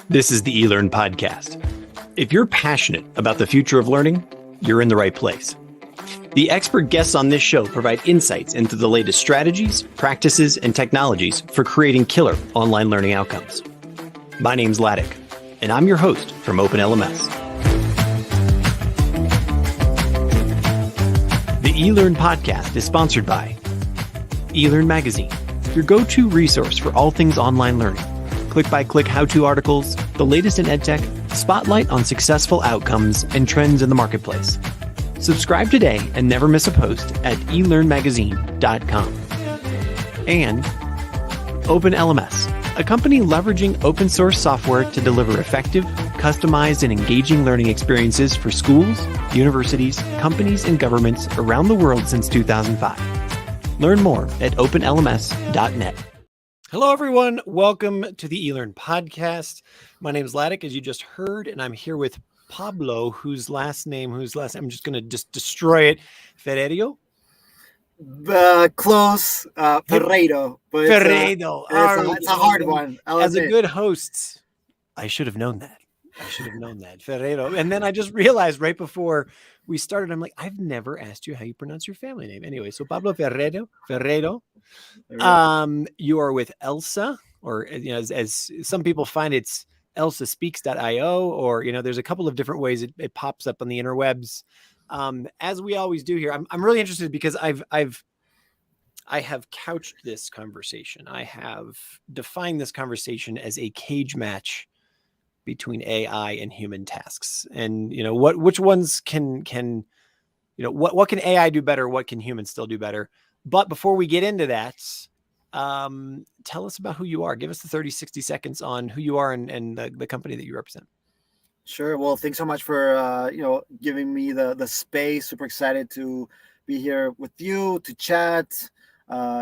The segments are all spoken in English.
This is the eLearn podcast. If you're passionate about the future of learning, you're in the right place. The expert guests on this show provide insights into the latest strategies, practices, and technologies for creating killer online learning outcomes. My name's Ladek, and I'm your host from Open LMS. The eLearn podcast is sponsored by eLearn Magazine, your go-to resource for all things online learning. Click-by-click how-to articles, the latest in EdTech, spotlight on successful outcomes and trends in the marketplace. Subscribe today and never miss a post at elearnmagazine.com. And Open LMS, a company leveraging open source software to deliver effective, customized, and engaging learning experiences for schools, universities, companies, and governments around the world since 2005. Learn more at openlms.net. Hello, everyone. Welcome to the eLearn podcast. My name is Ladek, as you just heard, and I'm here with Pablo, whose last name, I'm just going to destroy it. Ferreiro? Close, Ferreiro. But Ferreiro. It's a hard one. As a good host, I should have known that. Ferreiro. And then I just realized right before we started, I'm like, I've never asked you how you pronounce your family name. Anyway, so Pablo Ferreiro. You are with Elsa, or as some people find, it's elsaspeaks.io, or there's a couple of different ways it pops up on the interwebs. As we always do here, I'm really interested because I have couched this conversation. I have defined this conversation as a cage match between AI and human tasks, and which ones can what can AI do better? What can humans still do better? But before we get into that, tell us about who you are. Give us the 30-60 seconds on who you are and the company that you represent. Sure. Well, thanks so much for giving me the space. Super excited to be here with you to chat.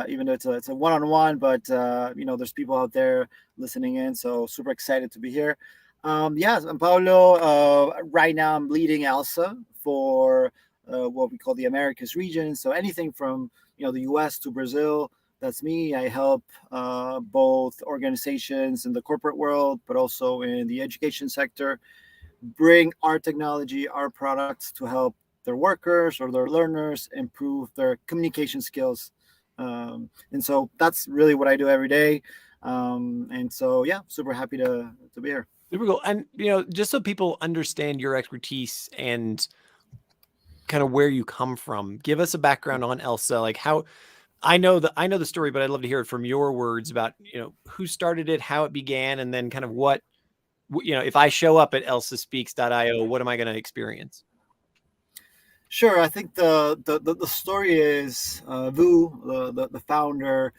Even though it's a one-on-one, but there's people out there listening in, so super excited to be here. Yes, I'm Pablo. Right now, I'm leading ELSA for what we call the Americas region. So anything from the U.S. to Brazil, that's me. I help both organizations in the corporate world, but also in the education sector, bring our technology, our products to help their workers or their learners improve their communication skills. And so that's really what I do every day. And so, yeah, super happy to be here. Super cool. And, just so people understand your expertise and kind of where you come from, give us a background on ELSA, like how I know the story, but I'd love to hear it from your words about, who started it, how it began, and then kind of what, if I show up at elsaspeaks.io, what am I going to experience? Sure. I think the story is Vu, the founder.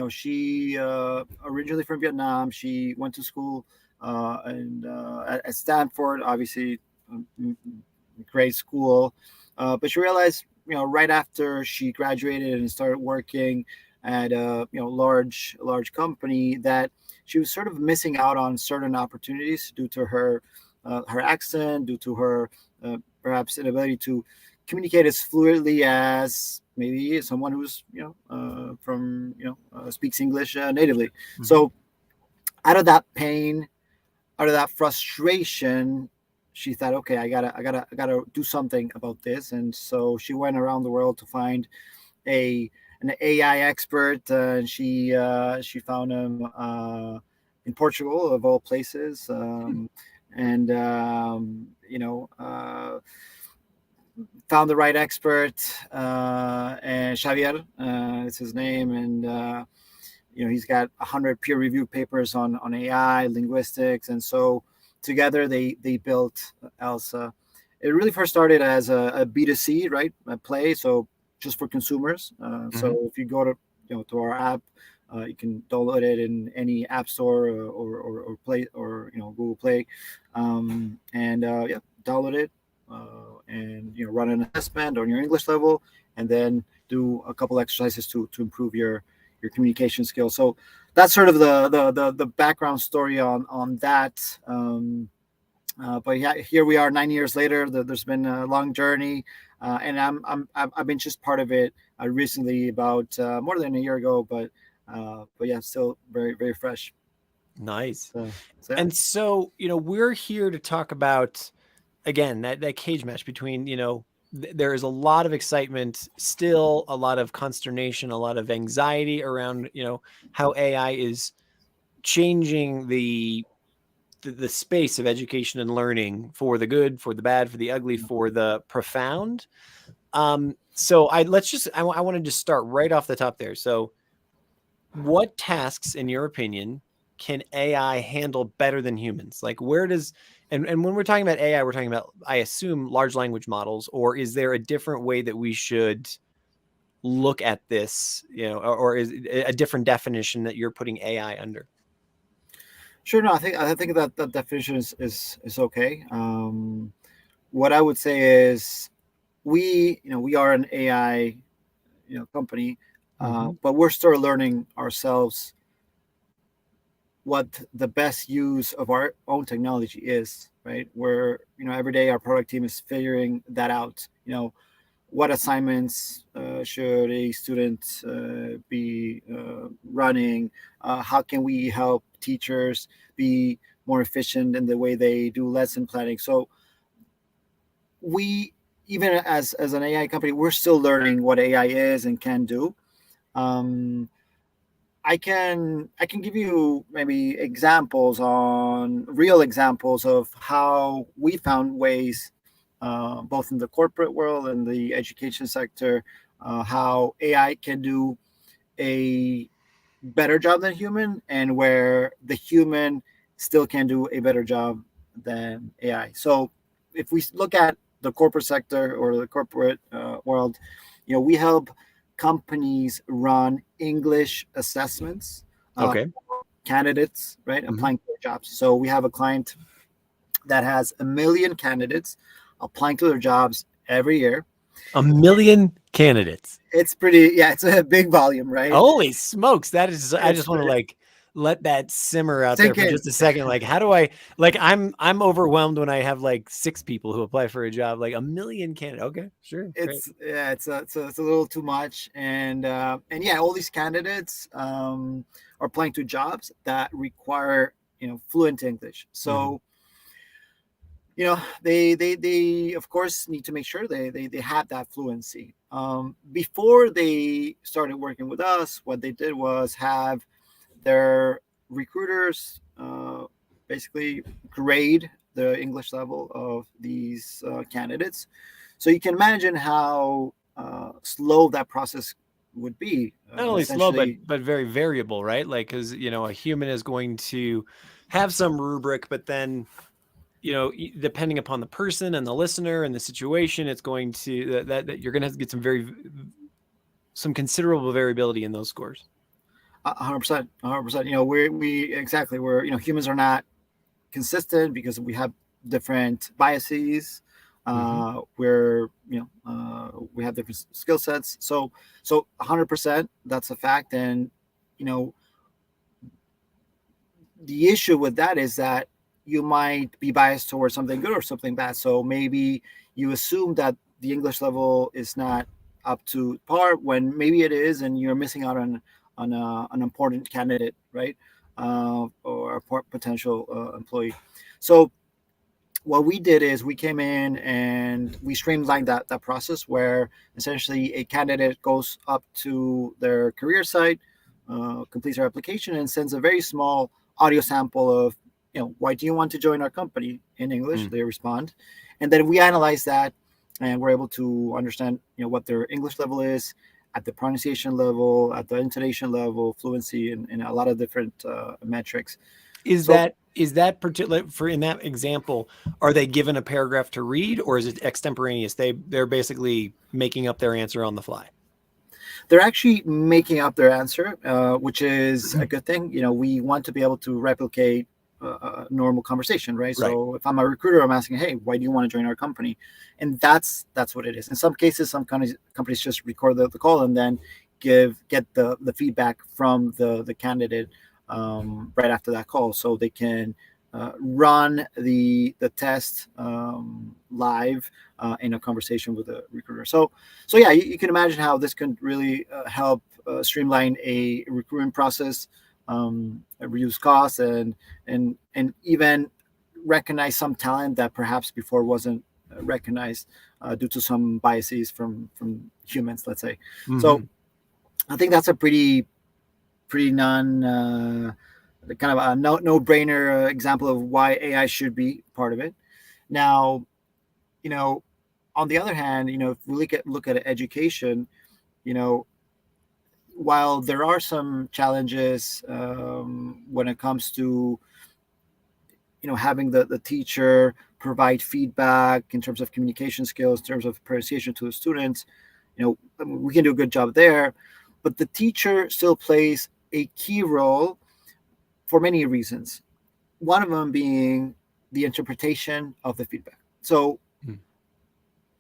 She originally from Vietnam. She went to school at Stanford, obviously, great school. But she realized, right after she graduated and started working at a large company, that she was sort of missing out on certain opportunities due to her accent, due to her perhaps inability to communicate as fluently as maybe someone who's speaks English natively. Mm-hmm. So out of that pain, out of that frustration, she thought, okay, I gotta do something about this. And so she went around the world to find an AI expert, and she found him in Portugal, of all places, found the right expert, and Xavier is his name, and he's got 100 peer-reviewed papers on AI, linguistics, and so together they built ELSA. It really first started as a B2C, right, a play, so just for consumers. So if you go to our app, you can download it in any app store or Play or Google Play, download it. And run an assessment on your English level, and then do a couple exercises to improve your communication skills. So that's sort of the background story on that. But yeah, here we are 9 years later. There's been a long journey, and I've been just part of it recently, about more than a year ago. But But yeah, still very, very fresh. Nice. So yeah. And so, we're here to talk about, again, that cage match between, there is a lot of excitement, still a lot of consternation, a lot of anxiety around, how AI is changing the space of education and learning for the good, for the bad, for the ugly, for the profound. So I want to just start right off the top there. So what tasks, in your opinion, can AI handle better than humans? Like where does and when we're talking about AI, we're talking about, I assume, large language models, or is there a different way that we should look at this, or is it a different definition that you're putting AI under? Sure. No, I think that that definition is okay. What I would say is we are an AI company, Mm-hmm. but we're still learning ourselves what the best use of our own technology is. Right? Where every day our product team is figuring that out. What assignments should a student be running? How can we help teachers be more efficient in the way they do lesson planning? So we, even as an AI company, we're still learning what AI is and can do. Um, I can give you maybe examples on real examples of how we found ways, both in the corporate world and the education sector, how AI can do a better job than human, and where the human still can do a better job than AI. So if we look at the corporate sector or the corporate world, we help companies run English assessments, Okay. candidates, right, Mm-hmm. applying for jobs. So we have a client that has 1 million candidates applying to their jobs every year. 1 million candidates. It's pretty, yeah, it's a big volume, right? Holy smokes. That is, I It's just want to pretty, like let that simmer out there sink for in. just a second. Like, how do I, like, I'm overwhelmed when I have like 6 people who apply for a job, like 1 million candidates. Okay, sure. Great. It's yeah, it's a little too much, and yeah, all these candidates are applying to jobs that require fluent English. Mm-hmm. So they of course need to make sure they have that fluency. Before they started working with us, what they did was have their recruiters basically grade the English level of these candidates. So you can imagine how slow that process would be. Not only slow, but Essentially, very variable, right? Like, because a human is going to have some rubric, but then depending upon the person and the listener and the situation, it's going to that you're going to have to get some considerable variability in those scores. 100%, 100%. We exactly, we're humans are not consistent because we have different biases. Mm-hmm. We're we have different skill sets. So 100%, that's a fact. And you know the issue with that is that you might be biased towards something good or something bad. So maybe you assume that the English level is not up to par when maybe it is, and you're missing out on an important candidate, right? Or a potential employee. So what we did is we came in and we streamlined that process, where essentially a candidate goes up to their career site, completes their application, and sends a very small audio sample of, why do you want to join our company, in English. Mm. They respond, and then we analyze that, and we're able to understand what their English level is at the pronunciation level, at the intonation level, fluency, and a lot of different metrics. Is So that particular, for in that example, are they given a paragraph to read, or is it extemporaneous? They're basically making up their answer on the fly. they're actually making up their answer, which is a good thing. We want to be able to replicate a normal conversation, right? Right. So if I'm a recruiter, I'm asking, hey, why do you want to join our company? And that's what it is. In some cases, some companies just record the call and then get the feedback from the candidate right after that call, so they can run the test live in a conversation with a recruiter. So yeah, you can imagine how this can really help streamline a recruitment process, reduce costs, and even recognize some talent that perhaps before wasn't recognized due to some biases from humans, let's say. Mm-hmm. So I think that's a pretty kind of a no-brainer example of why AI should be part of it. Now, on the other hand, if we look at education, while there are some challenges when it comes to having the teacher provide feedback in terms of communication skills, in terms of pronunciation to the students, we can do a good job there, but the teacher still plays a key role for many reasons. One of them being the interpretation of the feedback. So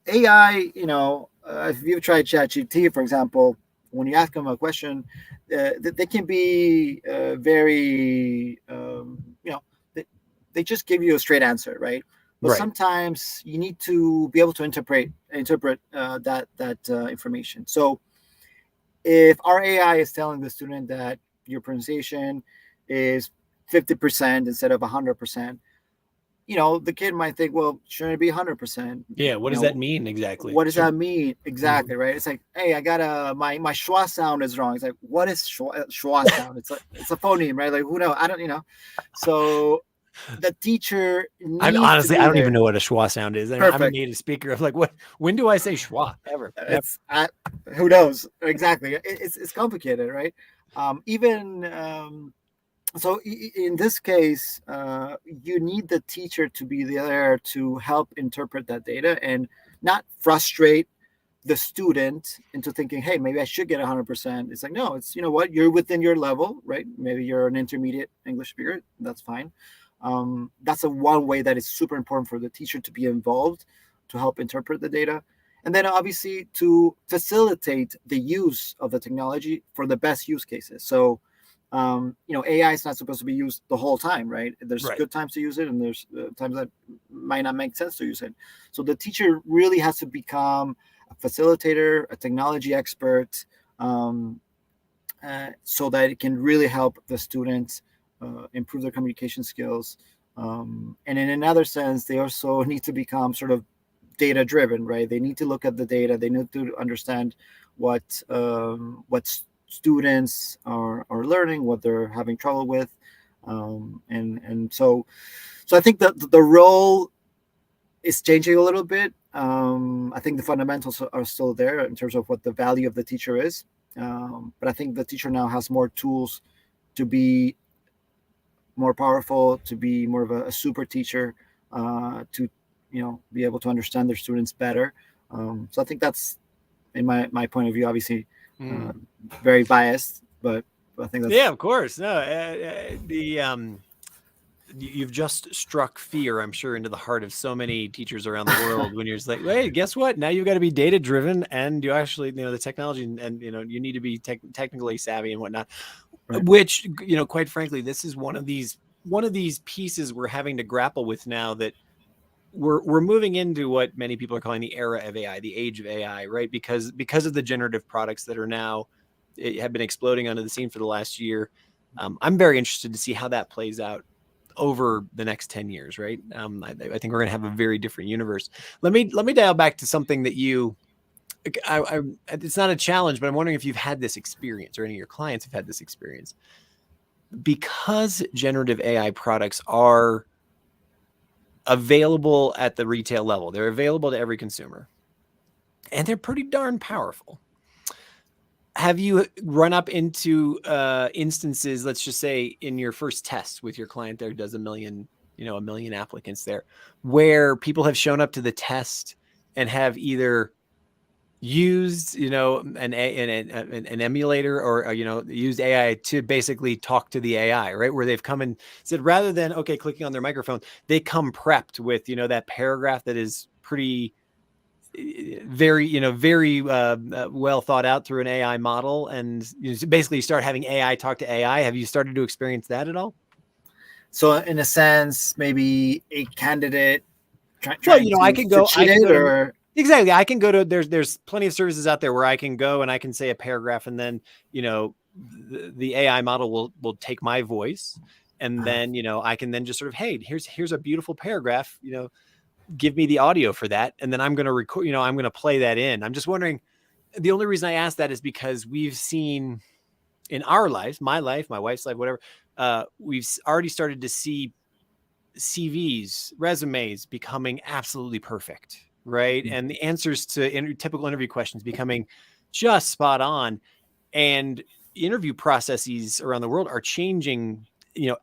AI, if you've tried ChatGPT, for example, when you ask them a question, they can be very, they just give you a straight answer, right? But sometimes you need to be able to interpret that information. So if our AI is telling the student that your pronunciation is 50% instead of 100%, the kid might think, well, shouldn't it be 100%? Yeah. What does that mean exactly? What does that mean exactly? Right? It's like, hey, I got my schwa sound is wrong. It's like, what is schwa sound? It's a phoneme, right? Like, who knows? I don't, So the teacher needs honestly, to be I don't there. even know what a schwa sound is. I'm a native speaker of like, when do I say schwa ever? It's who knows exactly. It's complicated, right? So in this case, you need the teacher to be there to help interpret that data and not frustrate the student into thinking, hey, maybe I should get 100%. It's like, no, it's, what, you're within your level, right? Maybe you're an intermediate English speaker. That's fine. That's one way that is super important for the teacher to be involved to help interpret the data. And then obviously to facilitate the use of the technology for the best use cases. So, AI is not supposed to be used the whole time, right? There's good times to use it, and there's times that might not make sense to use it. So the teacher really has to become a facilitator, a technology expert, so that it can really help the students improve their communication skills. And in another sense, they also need to become sort of data driven, right? They need to look at the data. They need to understand what's students are learning, what they're having trouble with, and so I think that the role is changing a little bit. I think the fundamentals are still there in terms of what the value of the teacher is, but I think the teacher now has more tools to be more powerful, to be more of a super teacher, to be able to understand their students better. So I think that's, in my point of view, obviously very biased, but I think that's of course. No, you've just struck fear, I'm sure, into the heart of so many teachers around the world when you're just like, hey, guess what? Now you've got to be data driven, and you actually, the technology, and you need to be technically savvy and whatnot. Right. Which, quite frankly, this is one of these pieces we're having to grapple with now, that we're moving into what many people are calling the era of AI, the age of AI, right? Because of the generative products that are now have been exploding onto the scene for the last year. I'm very interested to see how that plays out over the next 10 years, right? I think we're going to have a very different universe. Let me dial back to something that it's not a challenge, but I'm wondering if you've had this experience, or any of your clients have had this experience. Because generative AI products are available at the retail level, they're available to every consumer, and they're pretty darn powerful. Have you run up into instances, let's just say in your first test with your client there does a million applicants there, where people have shown up to the test and have either used, an emulator, or, used AI to basically talk to the AI, right? Where they've come and said, rather than, clicking on their microphone, they come prepped with, that paragraph that is pretty, very well thought out through an AI model, and basically start having AI talk to AI. Have you started to experience that at all? So in a sense, maybe a candidate I could go Exactly. I can go to, there's plenty of services out there where I can go and I can say a paragraph, and then, the AI model will take my voice, and then, I can then just sort of, hey, here's a beautiful paragraph, give me the audio for that. And then I'm going to record, I'm going to play that in. I'm just wondering, the only reason I asked that is because we've seen in our lives, my life, my wife's life, whatever, we've already started to see CVs, resumes becoming absolutely perfect, right? And the answers to typical interview questions becoming just spot on. And interview processes around the world are changing,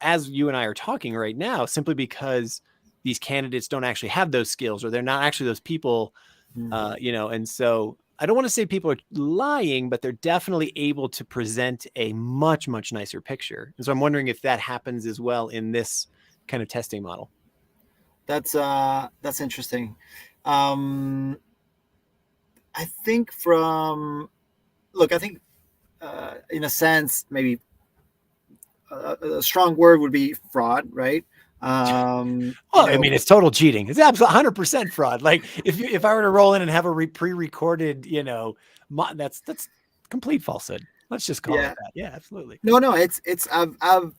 as you and I are talking right now, simply because these candidates don't actually have those skills, or they're not actually those people, and so I don't want to say people are lying, but they're definitely able to present a much, much nicer picture. And so I'm wondering if that happens as well in this kind of testing model. That's interesting. I think I think in a sense, maybe a strong word would be fraud, right? I mean, it's total cheating. It's absolutely 100% fraud. Like if I were to roll in and have a pre-recorded, that's complete falsehood. Let's just call it that. Yeah, absolutely. No, it's I've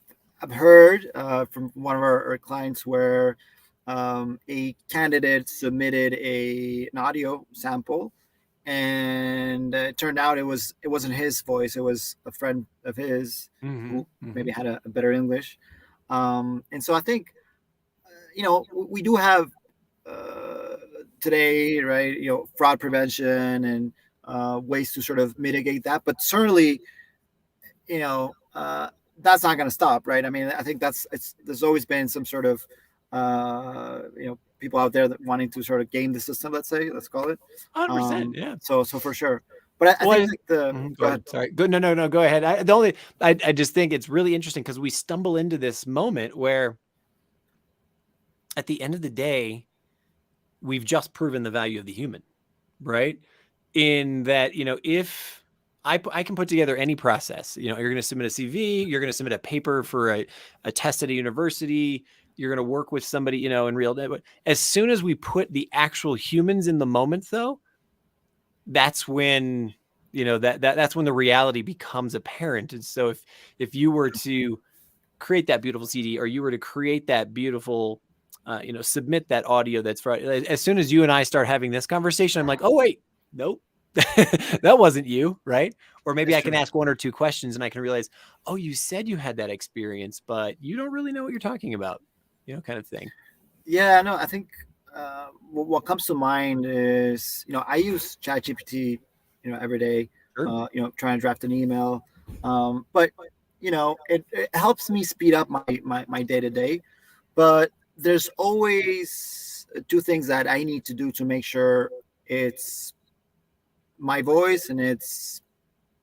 heard from one of our clients where a candidate submitted an audio sample, and it turned out it wasn't his voice. It was a friend of his who maybe had a better English. And so I think, we do have today, right, fraud prevention and ways to sort of mitigate that. But certainly, that's not going to stop, right? I mean, I think there's always been some sort of, people out there that wanting to sort of game the system, let's call it. 100%, yeah. So for sure. But I think go ahead. Sorry. Good. No, go ahead. I just think it's really interesting because we stumble into this moment where at the end of the day, we've just proven the value of the human, right? In that, if I can put together any process, you're going to submit a CV, you're going to submit a paper for a test at a university, you're going to work with somebody, in real day. But as soon as we put the actual humans in the moment, though, that's when, that's when the reality becomes apparent. And so if you were to create that beautiful CD, or you were to create that beautiful, submit that audio that's right, as soon as you and I start having this conversation, I'm like, oh, wait, nope. That wasn't you, right? Or maybe I can ask one or two questions and I can realize, oh, you said you had that experience, but you don't really know what you're talking about, kind of thing. Yeah, no, I think what comes to mind is, I use ChatGPT, every day, Sure. trying to draft an email. But, it helps me speed up my day to day. But there's always two things that I need to do to make sure it's my voice and it's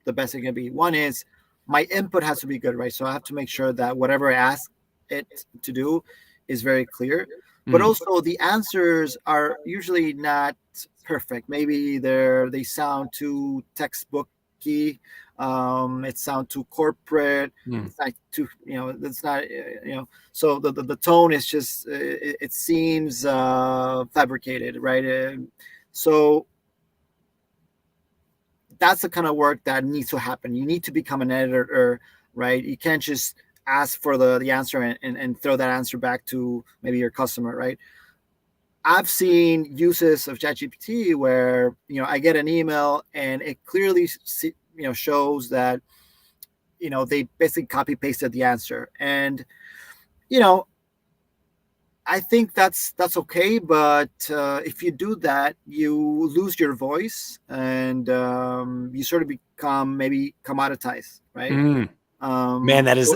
the best it can be. One is my input has to be good, right? So I have to make sure that whatever I ask it to do is very clear. But also the answers are usually not perfect. Maybe they sound too textbooky. It sounds too corporate. It's not too, it's not, so the tone is just, it seems fabricated, right? So that's the kind of work that needs to happen. You need to become an editor, right? You can't just ask for the answer and throw that answer back to maybe your customer, right? I've seen uses of ChatGPT where, I get an email and it clearly, shows that, they basically copy pasted the answer. And, I think that's okay. But if you do that, you lose your voice and you sort of become maybe commoditized, right? Man, that is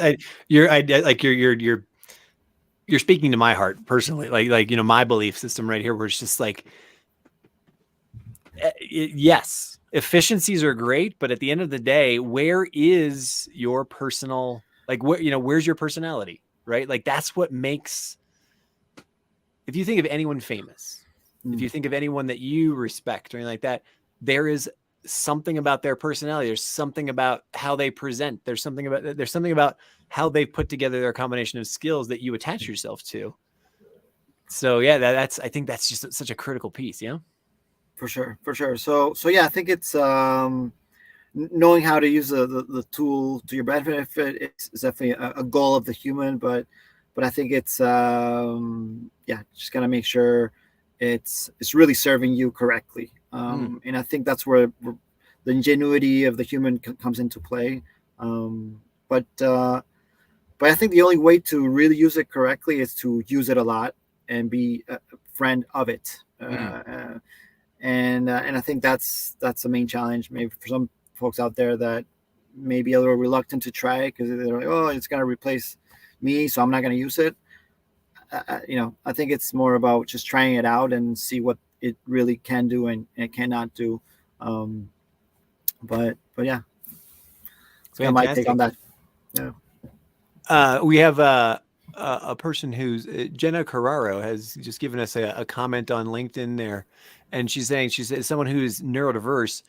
you're speaking to my heart personally, like my belief system right here, where it's just like, yes, efficiencies are great, but at the end of the day, where is your personal, like, where's your personality, right? Like that's what makes, if you think of anyone famous, if you think of anyone that you respect or anything like that, there is something about their personality. There's something about how they present. There's something about how they put together their combination of skills that you attach yourself to. So yeah, I think that's just such a critical piece. Yeah. For sure, for sure. So yeah, I think it's knowing how to use the tool to your benefit is definitely a goal of the human, but I think it's yeah, just gotta make sure it's really serving you correctly. And I think that's where the ingenuity of the human comes into play. Um, but but I think the only way to really use it correctly is to use it a lot and be a friend of it. And I think that's the main challenge. Maybe for some folks out there that may be a little reluctant to try it because they're like, oh, it's going to replace me, so I'm not going to use it. I think it's more about just trying it out and see what it really can do and cannot do. But yeah, it's kind of my take on that. Yeah. We have a person who's Jenna Carraro has just given us a comment on LinkedIn there, and she's someone who's neurodiverse.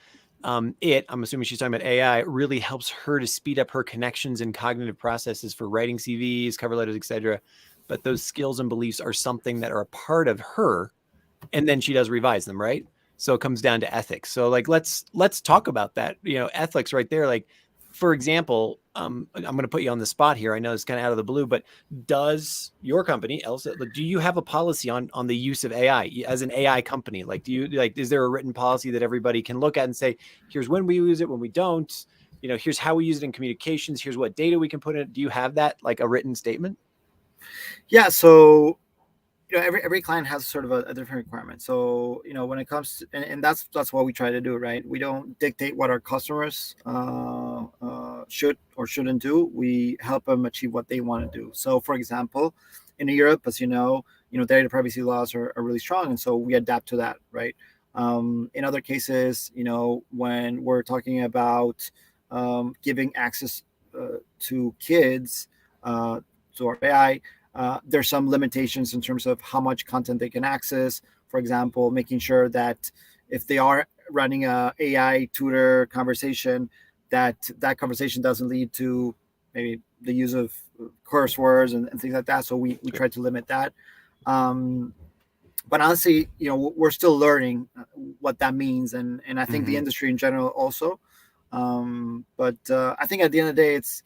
I'm assuming she's talking about AI, really helps her to speed up her connections and cognitive processes for writing CVs, cover letters, etc. But those skills and beliefs are something that are a part of her, and then she does revise them, right? So it comes down to ethics. So like let's talk about that. Ethics right there. Like, for example, I'm going to put you on the spot here. I know it's kind of out of the blue, but does your company, Elsa, do you have a policy on the use of AI as an AI company? Like, is there a written policy that everybody can look at and say, here's when we use it, when we don't, here's how we use it in communications, here's what data we can put in? Do you have that, like a written statement? Yeah. So every client has sort of a different requirement. So when it comes to, and that's what we try to do, right? We don't dictate what our customers should or shouldn't do. We help them achieve what they want to do. So for example, in Europe, as data privacy laws are really strong, and so we adapt to that, right? In other cases, when we're talking about giving access to kids to our AI, there's some limitations in terms of how much content they can access. For example, making sure that if they are running a AI tutor conversation, that conversation doesn't lead to maybe the use of curse words and things like that. So we try to limit that. But honestly, we're still learning what that means, and I think the industry in general also. But I think at the end of the day, it's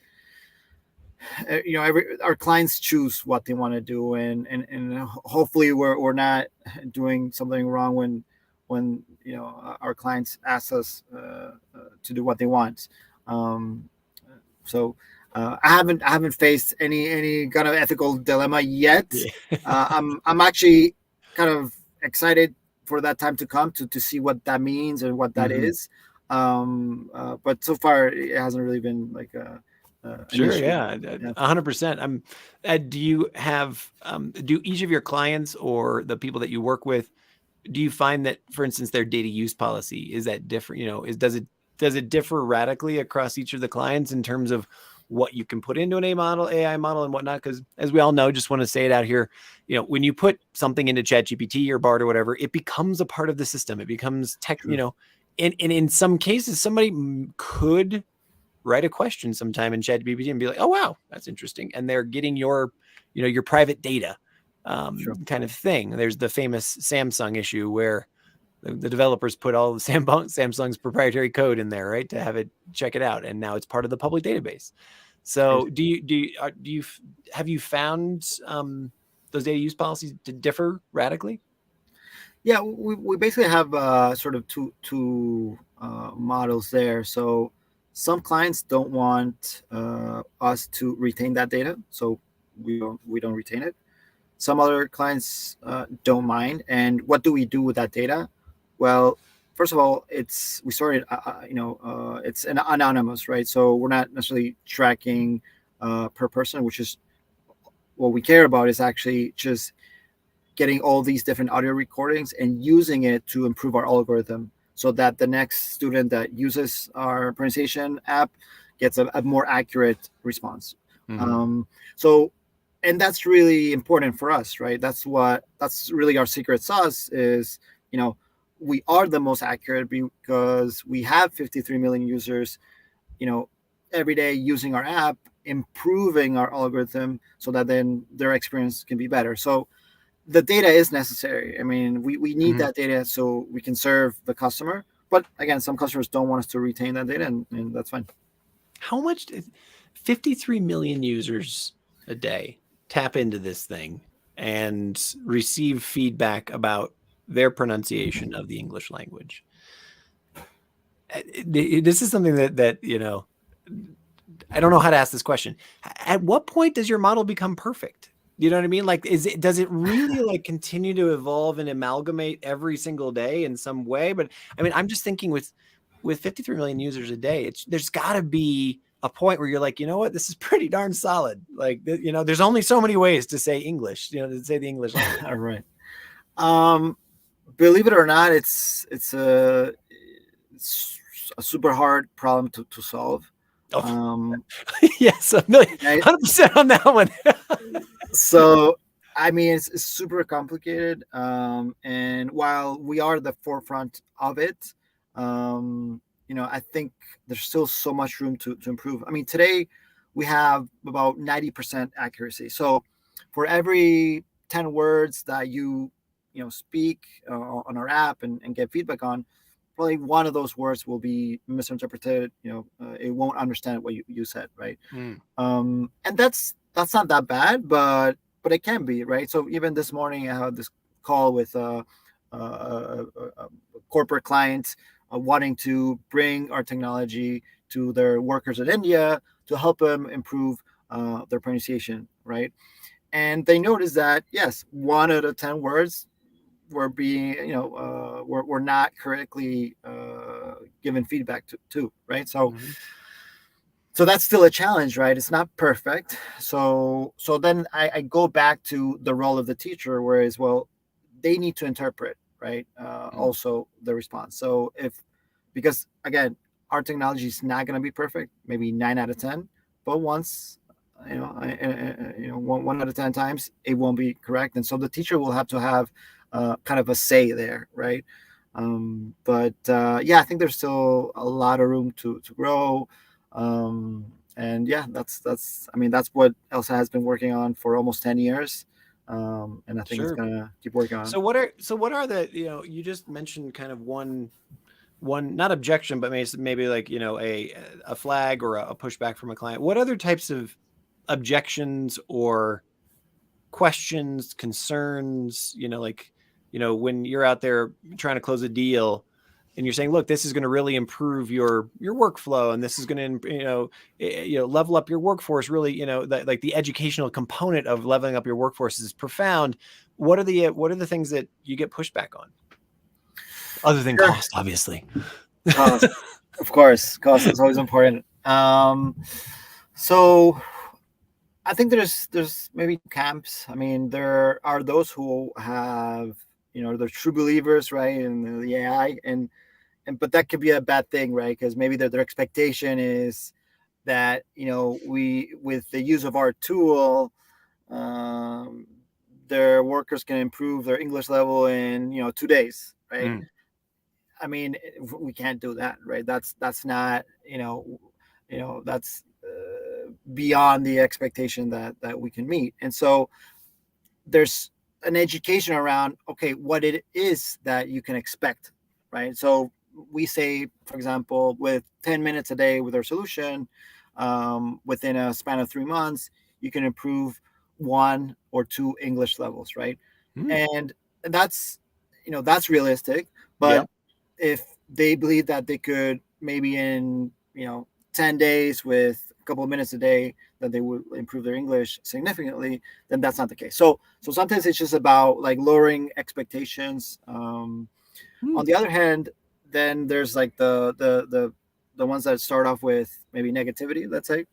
our clients choose what they want to do, and hopefully we're not doing something wrong when our clients ask us to do what they want. So I haven't faced any kind of ethical dilemma yet. Yeah. I'm actually kind of excited for that time to come to see what that means and what that is. But so far it hasn't really been like Sure. Yeah. 100%. Do you have, do each of your clients or the people that you work with, do you find that, for instance, their data use policy, is that different? Does it differ radically across each of the clients in terms of what you can put into an AI model and whatnot? Because as we all know, just want to say it out here, when you put something into ChatGPT or BART or whatever, it becomes a part of the system. It becomes and in some cases, somebody could write a question sometime in ChatGPT and be like, oh, wow, that's interesting. And they're getting your private data kind of thing. There's the famous Samsung issue where the developers put all of Samsung's proprietary code in there, right, to have it check it out. And now it's part of the public database. So have you found those data use policies to differ radically? Yeah, we basically have sort of two models there. So some clients don't want us to retain that data, so we don't retain it. Some other clients don't mind. And what do we do with that data? Well, first of all, we store it. It's anonymous, right? So we're not necessarily tracking per person, which is what we care about. Is actually just getting all these different audio recordings and using it to improve our algorithm, so that the next student that uses our pronunciation app gets a more accurate response. And that's really important for us, right? That's really our secret sauce is, we are the most accurate because we have 53 million users, every day using our app, improving our algorithm so that then their experience can be better. So the data is necessary. I mean, we need Mhm. that data so we can serve the customer. But again, some customers don't want us to retain that data, and that's fine. How much 53 million users a day tap into this thing and receive feedback about their pronunciation of the English language. This is something that I don't know how to ask this question. At what point does your model become perfect? You know what I mean? Like, does it really like continue to evolve and amalgamate every single day in some way? But I mean, I'm just thinking with 53 million users a day, there's got to be a point where you're like, you know what, this is pretty darn solid. Like, there's only so many ways to say English, to say the English language. All right. Believe it or not, it's a super hard problem to solve. Oh. Yes, 100% on that one. So I mean, it's super complicated, and while we are the forefront of it, I think there's still so much room to improve. I mean, today we have about 90% accuracy. So for every 10 words that speak on our app and get feedback on, probably one of those words will be misinterpreted. It won't understand what you said, right? And that's not that bad, but it can be, right? So even this morning I had this call with a corporate client wanting to bring our technology to their workers in India to help them improve their pronunciation, right? And they noticed that yes, 1 out of 10 words were being were not correctly given feedback to, right? So that's still a challenge, right? It's not perfect. So then I go back to the role of the teacher, whereas, well, they need to interpret, right? Also the response. So because again, our technology is not going to be perfect, maybe 9 out of 10, but once, one out of 10 times, it won't be correct. And so the teacher will have to have kind of a say there, right? But yeah, I think there's still a lot of room to grow. And yeah, that's I mean, that's what Elsa has been working on for almost 10 years. And I think it's Sure. gonna keep working on. So what are the, you just mentioned kind of one not objection, but maybe like, a flag or a pushback from a client. What other types of objections or questions, concerns, when you're out there trying to close a deal and you're saying, look, this is going to really improve your workflow, and this is going to, level up your workforce, really, like the educational component of leveling up your workforce is profound. What are the things that you get pushback on? Other than cost, obviously. Cost, of course, cost is always important. So I think there's maybe camps. I mean, there are those who have, they're true believers, right, in the AI, and but that could be a bad thing, right? Because maybe their expectation is that we, with the use of our tool, um, their workers can improve their English level in 2 days, right? I mean, we can't do that, right? That's not, that's beyond the expectation that we can meet. And so there's an education around, okay, what it is that you can expect, right? So we say, for example, with 10 minutes a day with our solution, within a span of 3 months, you can improve 1 or 2 English levels, right? And that's that's realistic. But Yep. if they believe that they could maybe in 10 days with a couple of minutes a day that they would improve their English significantly, then that's not the case. So sometimes it's just about like lowering expectations. On the other hand, then there's like the ones that start off with maybe negativity, let's say.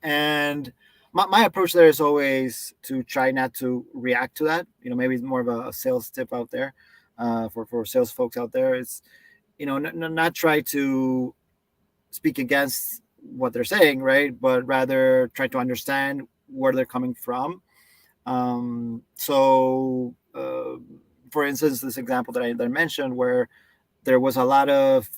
And my approach there is always to try not to react to that. Maybe it's more of a sales tip out there, for sales folks out there. It's not try to speak against what they're saying, right? But rather try to understand where they're coming from. For instance, this example that I mentioned, where there was a lot of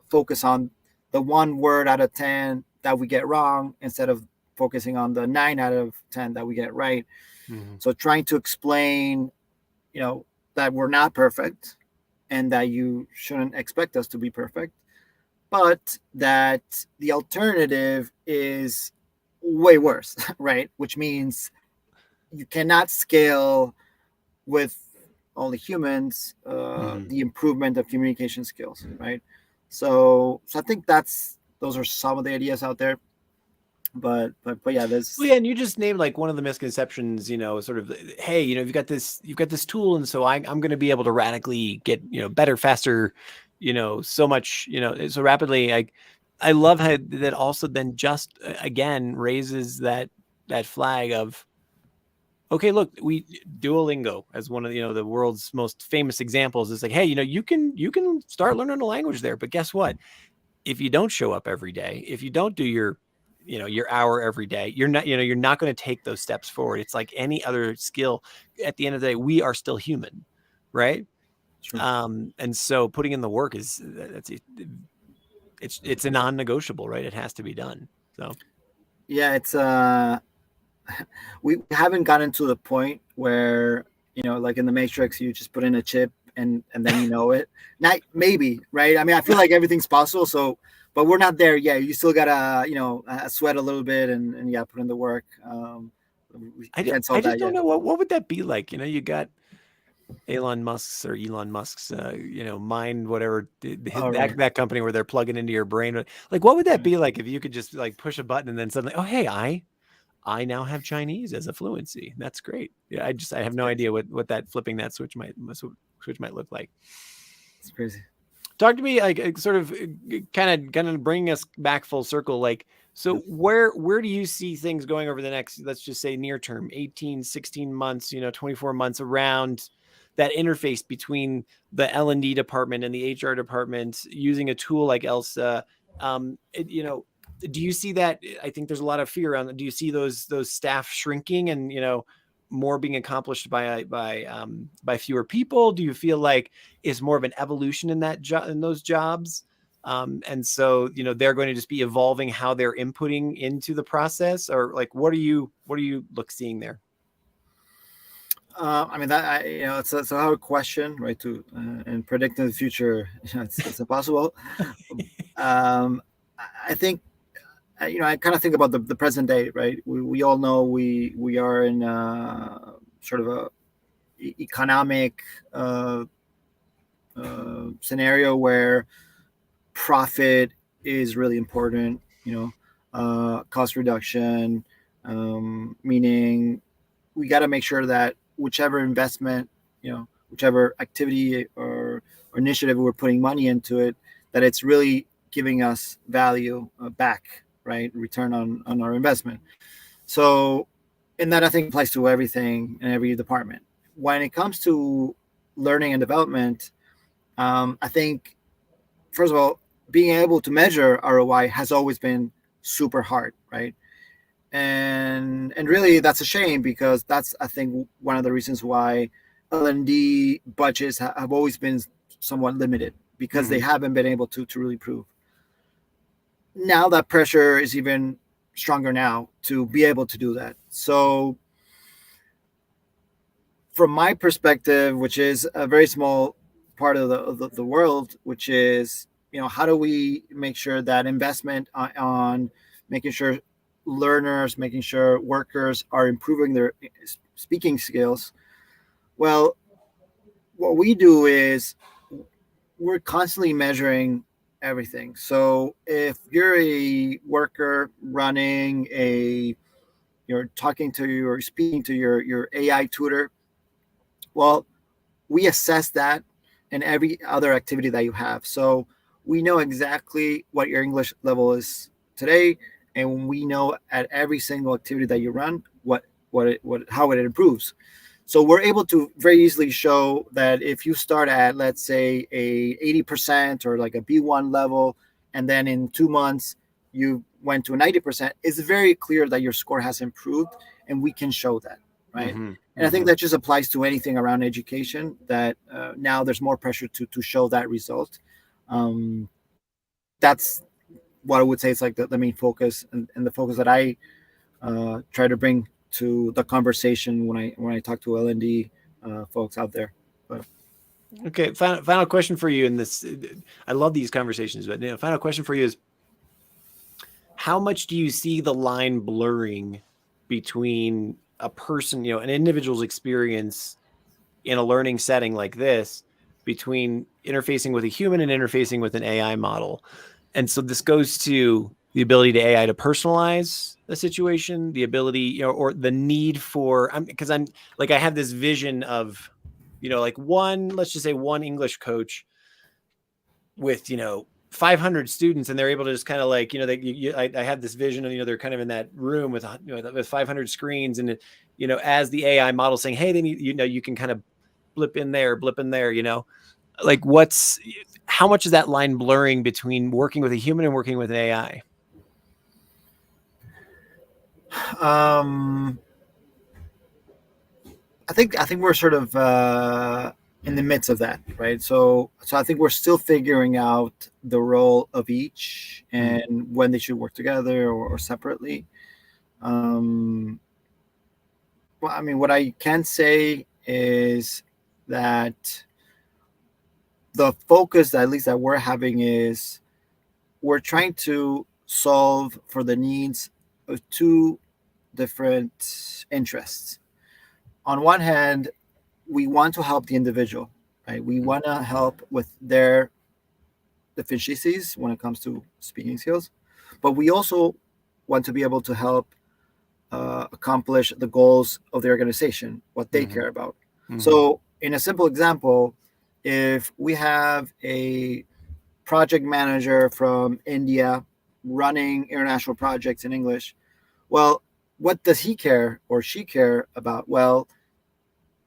focus on the 1 word out of 10 that we get wrong, instead of focusing on the 9 out of 10 that we get right. Mhm. So trying to explain, that we're not perfect and that you shouldn't expect us to be perfect, but that the alternative is way worse, right? Which means you cannot scale with only humans Mhm. the improvement of communication skills, right? So I think those are some of the ideas out there, but yeah, Well, there's yeah, and you just named like one of the misconceptions, sort of, hey, you've got this tool, and so I'm going to be able to radically get, better, faster, so much, so rapidly. I love how that also then just again raises that flag of, okay, look, we Duolingo as one of the world's most famous examples is like, hey, you can start learning a language there, but guess what? If you don't show up every day, if you don't do your hour every day, you're not going to take those steps forward. It's like any other skill. At the end of the day, we are still human, right? true. And so putting in the work it's a non-negotiable, right? It has to be done. So Yeah, it's we haven't gotten to the point where, like in the Matrix, you just put in a chip and then it. Not maybe, right? I mean, I feel like everything's possible. So, but we're not there yet. You still gotta, sweat a little bit and yeah, put in the work. We can't I solve just that don't yet. know what would that be like. You got Elon Musk's, mind, whatever All right. that company where they're plugging into your brain. Like, what would that be like if you could just like push a button and then suddenly, oh, hey, I now have Chinese as a fluency. That's great. Yeah, I have no idea what that flipping that switch might look like. It's crazy. Talk to me like sort of kind of bringing us back full circle. Like, so where do you see things going over the next, let's just say near term, 18, 16 months, 24 months around that interface between the L&D department and the HR department using a tool like Elsa? Do you see that? I think there's a lot of fear around that. Do you see those staff shrinking and, more being accomplished by fewer people? Do you feel like is more of an evolution in in those jobs? And so, they're going to just be evolving how they're inputting into the process, or like, what are you seeing there? I mean that it's a hard question, right? To and predicting the future, it's impossible. Um, I think I kind of think about the present day, right? We all know we are in sort of a economic uh, scenario where profit is really important. Cost reduction, meaning we got to make sure that whichever investment, whichever activity or initiative we're putting money into it, that it's really giving us value back, right? Return on our investment. So, and that I think applies to everything in every department. When it comes to learning and development, I think, first of all, being able to measure ROI has always been super hard, right? And really that's a shame, because that's, I think, one of the reasons why L&D budgets have always been somewhat limited, because they Mm-hmm. haven't been able to really prove. Now that pressure is even stronger now to be able to do that. So from my perspective, which is a very small part of the world, which is, how do we make sure that investment on making sure learners, making sure workers are improving their speaking skills? Well, what we do is we're constantly measuring everything. So if you're a worker running you're talking to or speaking to your AI tutor, well, we assess that in every other activity that you have. So we know exactly what your English level is today, and we know at every single activity that you run how it improves. So we're able to very easily show that if you start at, let's say, a 80% or like a B1 level, and then in 2 months you went to a 90%, it's very clear that your score has improved, and we can show that, right? Mm-hmm. And I think Mm-hmm. that just applies to anything around education, that now there's more pressure to show that result. That's what I would say is like the main focus, and the focus that I try to bring to the conversation when I talk to L&D folks out there. But Okay, final question for you in this. I love these conversations, but final question for you is, how much do you see the line blurring between a person, an individual's experience in a learning setting like this, between interfacing with a human and interfacing with an AI model? And so this goes to the ability to AI to personalize a situation, the ability, or the need for, because I have this vision of, like let's just say one English coach with, 500 students, and they're able to just kind of like, I have this vision of, they're kind of in that room with, with 500 screens, and, as the AI model saying, hey, they need, you can kind of blip in there, like how much is that line blurring between working with a human and working with an AI? I think we're sort of in the midst of that, right? So I think we're still figuring out the role of each and when they should work together or separately. Well, I mean, what I can say is that the focus that at least that we're having is we're trying to solve for the needs of two different interests. On one hand, we want to help the individual, right? We want to help with their deficiencies when it comes to speaking skills, but we also want to be able to help accomplish the goals of the organization, what they care about. So, in a simple example, if we have a project manager from India running international projects in English, well, what does he care or she care about? Well,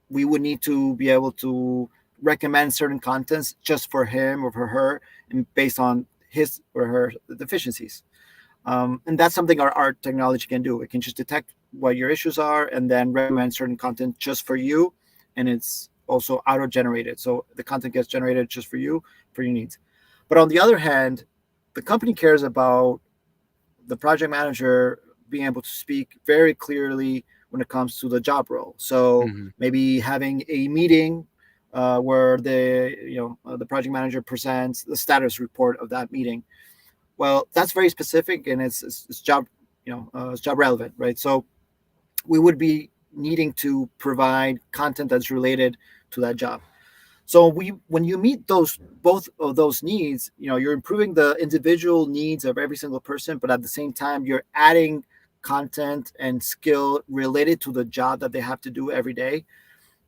we would need to be able to recommend certain contents just for him or for her and based on his or her deficiencies. And that's something our technology can do. It can just detect what your issues are and then recommend certain content just for you. And it's also auto-generated. So the content gets generated just for you, for your needs. But on the other hand, the company cares about the project manager being able to speak very clearly when it comes to the job role. So maybe having a meeting where the project manager presents the status report of that meeting. Well, that's very specific and it's job, it's job relevant, right? So we would be needing to provide content that's related to that job. So when you meet both of those needs, you're improving the individual needs of every single person, but at the same time, you're adding content and skill related to the job that they have to do every day.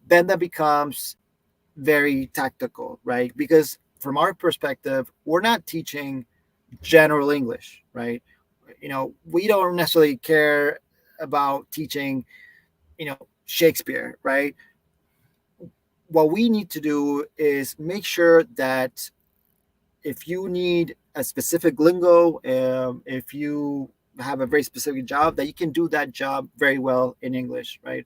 Then that becomes very tactical, right? Because from our perspective, we're not teaching general English, right? We don't necessarily care about teaching, Shakespeare, right? What we need to do is make sure that if you need a specific lingo, if you have a very specific job, that you can do that job very well in English, right?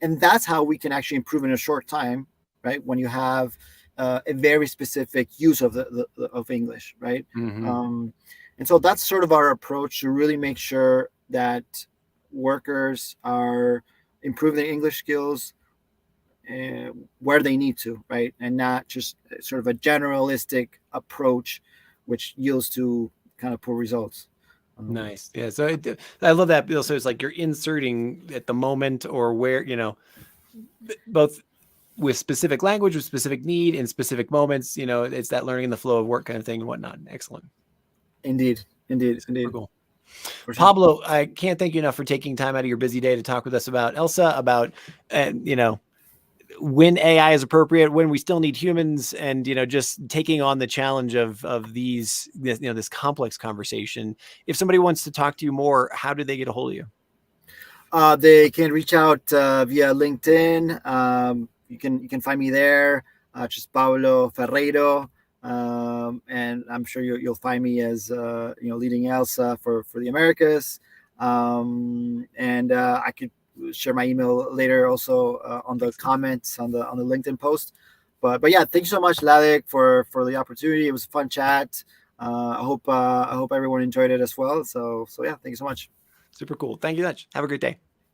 And that's how we can actually improve in a short time, right? When you have a very specific use of English, right? And so that's sort of our approach to really make sure that workers are improving their English skills where they need to, right? And not just sort of a generalistic approach, which yields to kind of poor results. Nice. Yeah. So I love that, Bill. So it's like you're inserting at the moment or where, both with specific language, with specific need in specific moments, it's that learning in the flow of work kind of thing and whatnot. Excellent. Indeed. Cool. For sure. Pablo, I can't thank you enough for taking time out of your busy day to talk with us about ELSA, about, when AI is appropriate, when we still need humans, and just taking on the challenge of this complex conversation. If somebody wants to talk to you more, how do they get a hold of you? They can reach out via LinkedIn. You can find me there, just Pablo Ferreiro, and I'm sure you'll find me as leading ELSA for the Americas, and I could share my email later also on the comments on the LinkedIn post. But yeah, thank you so much, Ladek, for the opportunity. It was a fun chat. I hope everyone enjoyed it as well. So yeah, thank you so much. Super cool. Thank you much. Have a great day.